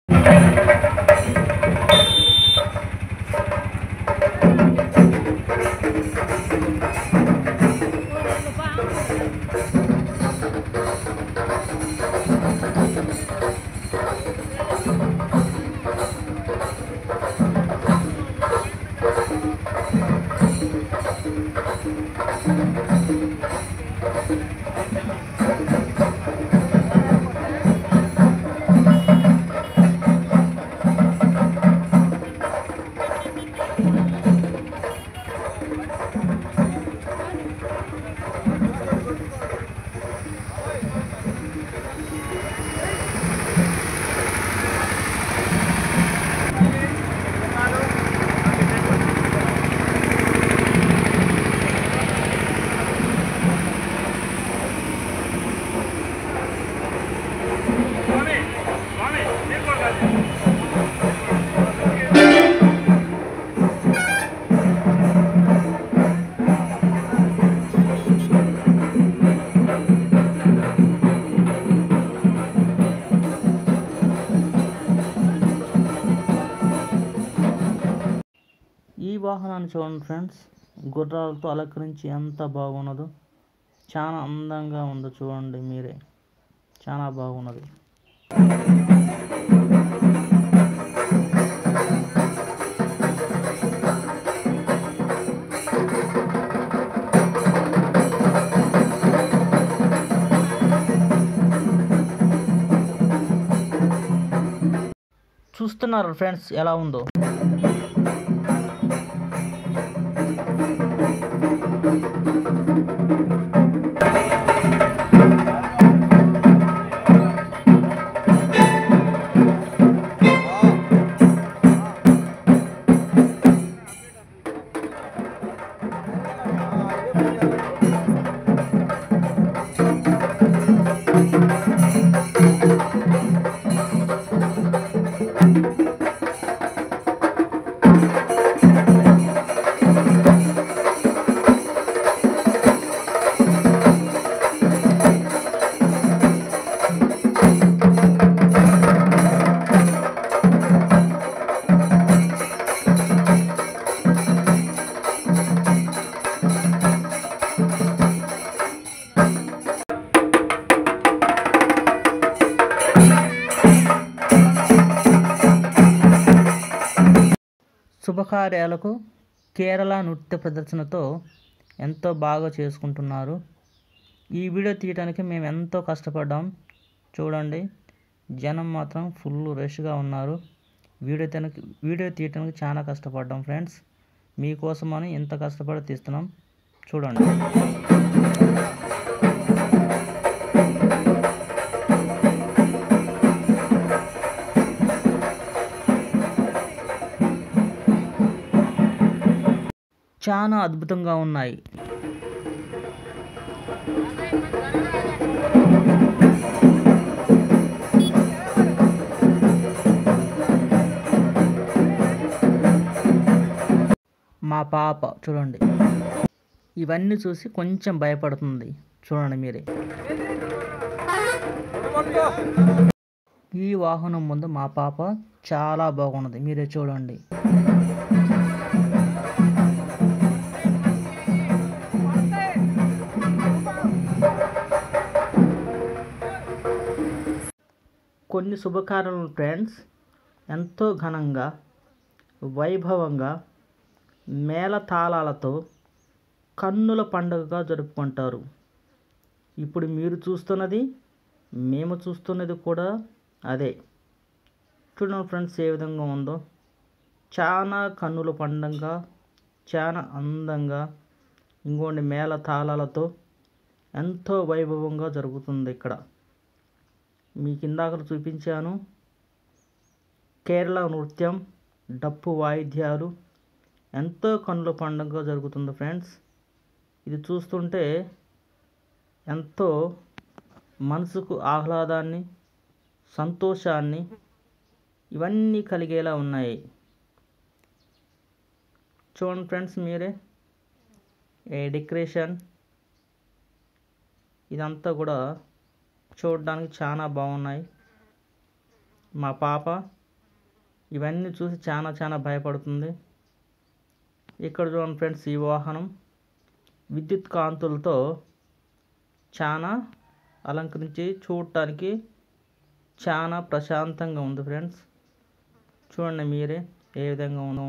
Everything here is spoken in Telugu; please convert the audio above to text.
ఈ వాహనాన్ని చూడండి ఫ్రెండ్స్, గుర్రాలతో అలంకరించి ఎంత బాగున్నదో. చాలా అందంగా ఉందో చూడండి మీరే, చాలా బాగున్నది. చూస్తున్నారు ఫ్రెండ్స్ ఎలా ఉందో. శుభకార్యాలకు కేరళ నృత్య ప్రదర్శనతో ఎంతో బాగా చేసుకుంటున్నారు. ఈ వీడియో తీయడానికి మేము ఎంతో కష్టపడ్డాం. చూడండి, జనం మాత్రం ఫుల్ రష్గా ఉన్నారు. వీడియో తీయడానికి చాలా కష్టపడ్డాం ఫ్రెండ్స్. మీకోసమని ఎంత కష్టపడి తీస్తున్నాం చూడండి. చాలా అద్భుతంగా ఉన్నాయి. మా పాప చూడండి, ఇవన్నీ చూసి కొంచెం భయపడుతుంది. చూడండి మీరే. ఈ వాహనం ముందు మా పాప చాలా బాగున్నది, మీరే చూడండి. కొన్ని శుభకార్యాలు ఫ్రెండ్స్ ఎంతో ఘనంగా, వైభవంగా, మేళతాళాలతో కన్నుల పండుగగా జరుపుకుంటారు. ఇప్పుడు మీరు చూస్తున్నది, మేము చూస్తున్నది కూడా అదే. చూడండి ఫ్రెండ్స్ ఏ విధంగా ఉందో. చాలా కన్నుల పండుగగా, చాలా అందంగా, ఇంకోండి మేళతాళాలతో ఎంతో వైభవంగా జరుగుతుంది ఇక్కడ. మీకు ఇందాక చూపించాను కేరళ నృత్యం, డప్పు వాయిద్యాలు ఎంతో కన్నుల పండుగగా జరుగుతుంది ఫ్రెండ్స్. ఇది చూస్తుంటే ఎంతో మనసుకు ఆహ్లాదాన్ని, సంతోషాన్ని ఇవన్నీ కలిగేలా ఉన్నాయి. చూడండి ఫ్రెండ్స్ మీరే, ఏ డెకరేషన్ ఇదంతా కూడా చూడడానికి చాలా బాగున్నాయి. మా పాప ఇవన్నీ చూసి చాలా భయపడుతుంది. ఇక్కడ చూడండి ఫ్రెండ్స్, ఈ వాహనం విద్యుత్ కాంతులతో చాలా అలంకరించి చూడటానికి చాలా ప్రశాంతంగా ఉంది ఫ్రెండ్స్. చూడండి మీరే ఏ విధంగా ఉందో.